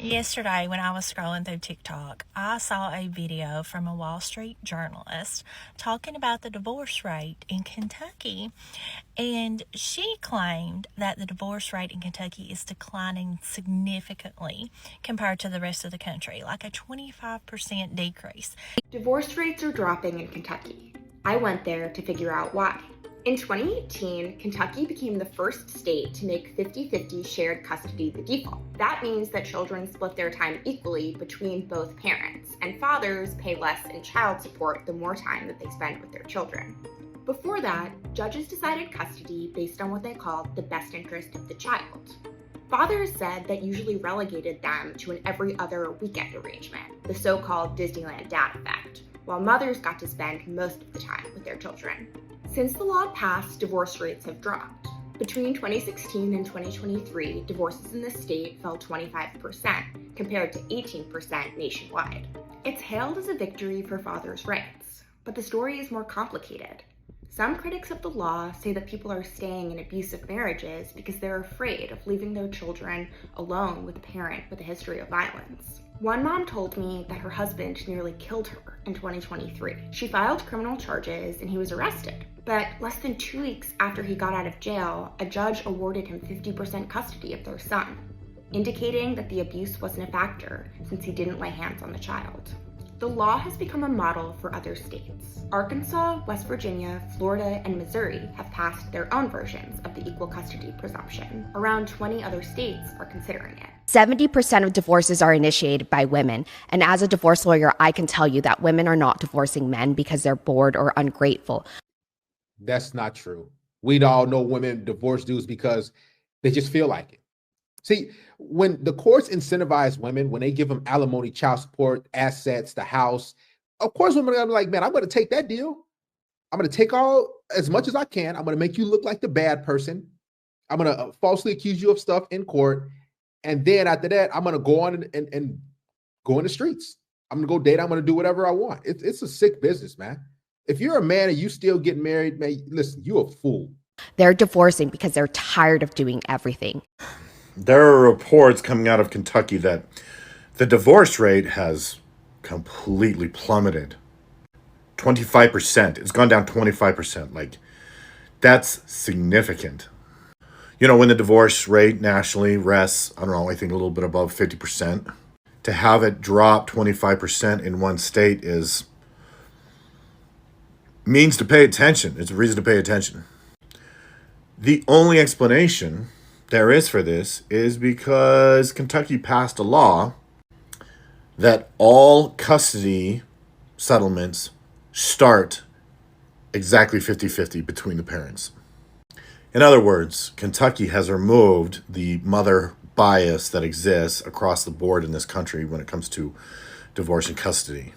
Yesterday, when I was scrolling through TikTok, I saw a video from a Wall Street journalist talking about the divorce rate in Kentucky. And she claimed that the divorce rate in Kentucky is declining significantly compared to the rest of the country, like a 25% decrease. Divorce rates are dropping in Kentucky. I went there to figure out why. In 2018, Kentucky became the first state to make 50-50 shared custody the default. That means that children split their time equally between both parents, and fathers pay less in child support the more time that they spend with their children. Before that, judges decided custody based on what they called the best interest of the child. Fathers said that usually relegated them to an every other weekend arrangement, the so-called Disneyland dad effect, while mothers got to spend most of the time with their children. Since the law passed, divorce rates have dropped. Between 2016 and 2023, divorces in the state fell 25%, compared to 18% nationwide. It's hailed as a victory for fathers' rights, but the story is more complicated. Some critics of the law say that people are staying in abusive marriages because they're afraid of leaving their children alone with a parent with a history of violence. One mom told me that her husband nearly killed her in 2023. She filed criminal charges and he was arrested. But less than 2 weeks after he got out of jail, a judge awarded him 50% custody of their son, indicating that the abuse wasn't a factor since he didn't lay hands on the child. The law has become a model for other states. Arkansas, West Virginia, Florida, and Missouri have passed their own versions of the equal custody presumption. Around 20 other states are considering it. 70% of divorces are initiated by women. And as a divorce lawyer, I can tell you that women are not divorcing men because they're bored or ungrateful. That's not true. We'd all know women divorce dudes because they just feel like it. See, when the courts incentivize women, when they give them alimony, child support, assets, the house, of course women are gonna be like, man, I'm gonna take that deal. I'm gonna take all as much as I can. I'm gonna make you look like the bad person. I'm gonna falsely accuse you of stuff in court. And then after that, I'm gonna go on and go in the streets. I'm gonna go date. I'm gonna do whatever I want. It's a sick business, man. If you're a man and you still get married, man, listen, you're a fool. They're divorcing because they're tired of doing everything. There are reports coming out of Kentucky that the divorce rate has completely plummeted. 25%. It's gone down 25%. Like, that's significant. You know, when the divorce rate nationally rests, I don't know, I think a little bit above 50%. To have it drop 25% in one state means to pay attention. It's a reason to pay attention. The only explanation there is for this is because Kentucky passed a law that all custody settlements start exactly 50-50 between the parents. In other words, Kentucky has removed the mother bias that exists across the board in this country when it comes to divorce and custody.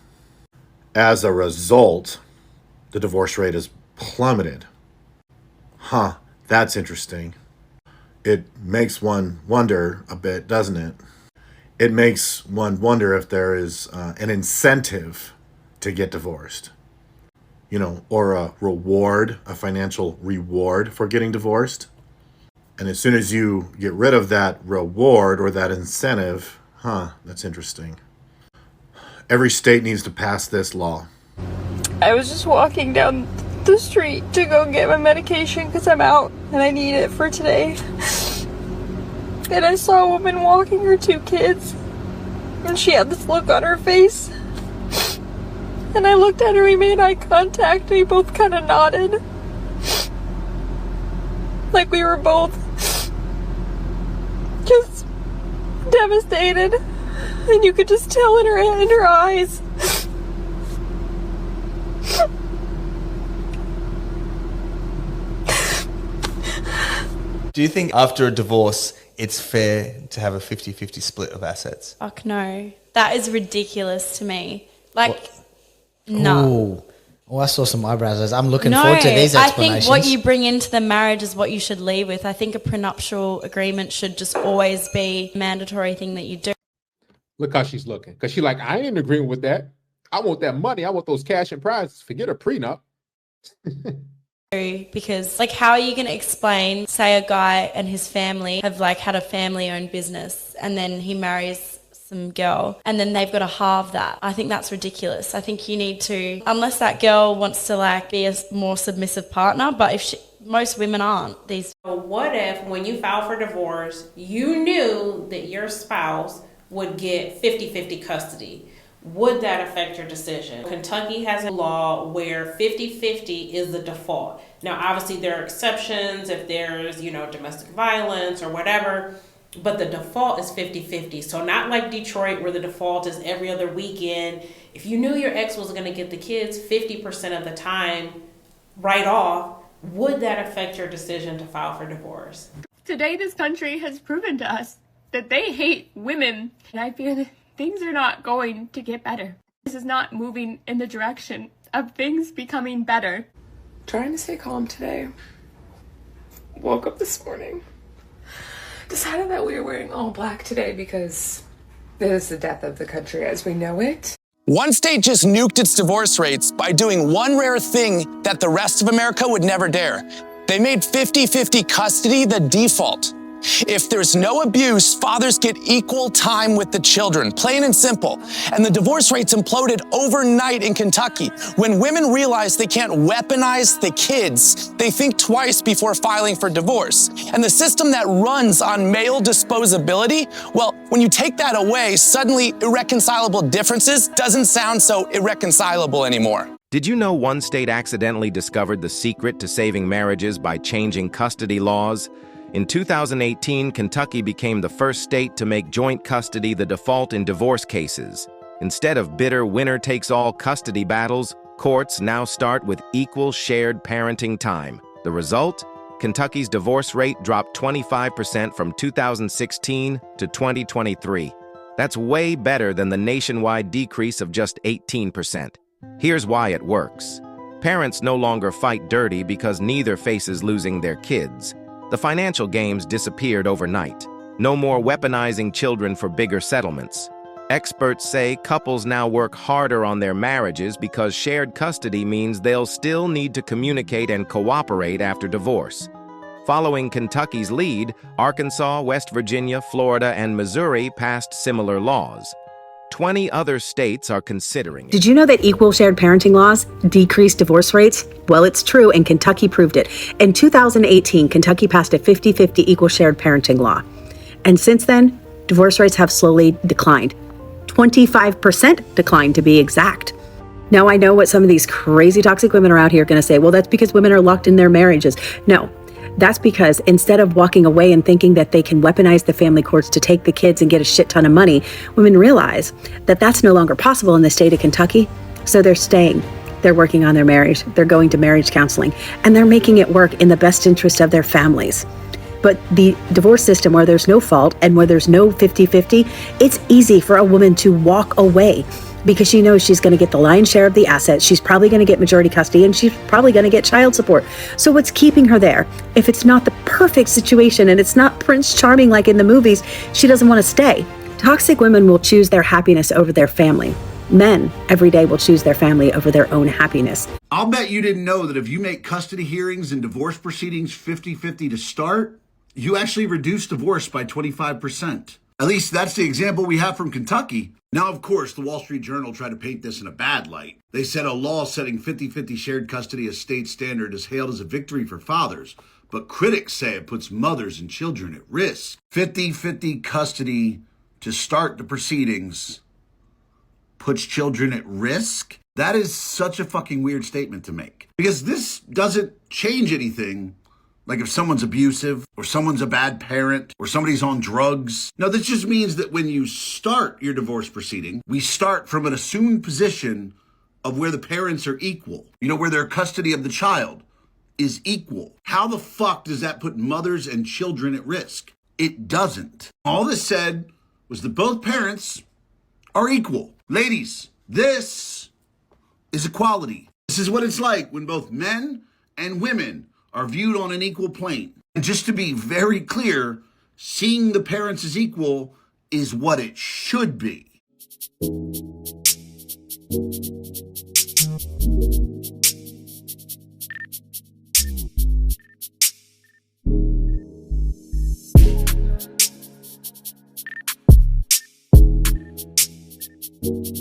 As a result, the divorce rate has plummeted. That's interesting. It makes one wonder a bit, doesn't it? It makes one wonder if there is an incentive to get divorced, you know, or a reward, a financial reward for getting divorced. And as soon as you get rid of that reward or that incentive, that's interesting. Every state needs to pass this law. I was just walking down the street to go get my medication because I'm out and I need it for today. And I saw a woman walking her 2 kids and she had this look on her face. And I looked at her, we made eye contact, we both kind of nodded. Like we were both just devastated. And you could just tell in her eyes. Do you think after a divorce, it's fair to have a 50-50 split of assets? Fuck no. That is ridiculous to me. Like, no. Oh, I saw some eyebrows. I'm looking forward to these explanations. I think what you bring into the marriage is what you should leave with. I think a prenuptial agreement should just always be a mandatory thing that you do. Look how she's looking. Because she's like, I ain't in agreement with that. I want that money. I want those cash and prizes. Forget a prenup. Because, like, how are you going to explain, say, a guy and his family have, like, had a family-owned business and then he marries some girl, and then they've got to halve that. I think that's ridiculous. I think you need to, unless that girl wants to like be a more submissive partner, but if most women aren't these. What if when you file for divorce, you knew that your spouse would get 50-50 custody? Would that affect your decision? Kentucky has a law where 50-50 is the default. Now, obviously there are exceptions if there's, domestic violence or whatever, but the default is 50-50. So not like Detroit where the default is every other weekend. If you knew your ex was going to get the kids 50% of the time right off, would that affect your decision to file for divorce? Today, this country has proven to us that they hate women, and I fear that things are not going to get better. This is not moving in the direction of things becoming better. Trying to stay calm today. Woke up this morning. Decided that we were wearing all black today because it is the death of the country as we know it. One state just nuked its divorce rates by doing one rare thing that the rest of America would never dare. They made 50-50 custody the default. If there's no abuse, fathers get equal time with the children, plain and simple. And the divorce rates imploded overnight in Kentucky. When women realize they can't weaponize the kids, they think twice before filing for divorce. And the system that runs on male disposability, well, when you take that away, suddenly irreconcilable differences doesn't sound so irreconcilable anymore. Did you know one state accidentally discovered the secret to saving marriages by changing custody laws? In 2018, Kentucky became the first state to make joint custody the default in divorce cases. Instead of bitter winner-takes-all custody battles, courts now start with equal shared parenting time. The result? Kentucky's divorce rate dropped 25% from 2016 to 2023. That's way better than the nationwide decrease of just 18%. Here's why it works. Parents no longer fight dirty because neither faces losing their kids. The financial games disappeared overnight. No more weaponizing children for bigger settlements. Experts say couples now work harder on their marriages because shared custody means they'll still need to communicate and cooperate after divorce. Following Kentucky's lead, Arkansas, West Virginia, Florida, and Missouri passed similar laws. 20 other states are considering it. Did you know that equal shared parenting laws decrease divorce rates? Well, it's true, and Kentucky proved it. In 2018, Kentucky passed a 50-50 equal shared parenting law. And since then, divorce rates have slowly declined. 25% declined to be exact. Now, I know what some of these crazy toxic women are out here going to say, well, that's because women are locked in their marriages. No. That's because instead of walking away and thinking that they can weaponize the family courts to take the kids and get a shit ton of money, women realize that that's no longer possible in the state of Kentucky. So they're staying. They're working on their marriage. They're going to marriage counseling. And they're making it work in the best interest of their families. But the divorce system where there's no fault and where there's no 50-50, it's easy for a woman to walk away because she knows she's going to get the lion's share of the assets. She's probably going to get majority custody, and she's probably going to get child support. So what's keeping her there? If it's not the perfect situation and it's not Prince Charming like in the movies, she doesn't want to stay. Toxic women will choose their happiness over their family. Men every day will choose their family over their own happiness. I'll bet you didn't know that if you make custody hearings and divorce proceedings 50-50 to start, you actually reduce divorce by 25%. At least that's the example we have from Kentucky. Now, of course, the Wall Street Journal tried to paint this in a bad light. They said a law setting 50-50 shared custody as state standard is hailed as a victory for fathers, but critics say it puts mothers and children at risk. 50-50 custody to start the proceedings puts children at risk? That is such a fucking weird statement to make. Because this doesn't change anything. Like if someone's abusive, or someone's a bad parent, or somebody's on drugs. No, this just means that when you start your divorce proceeding, we start from an assumed position of where the parents are equal. You know, where their custody of the child is equal. How the fuck does that put mothers and children at risk? It doesn't. All this said was that both parents are equal. Ladies, this is equality. This is what it's like when both men and women are viewed on an equal plane. And just to be very clear, seeing the parents as equal is what it should be. you.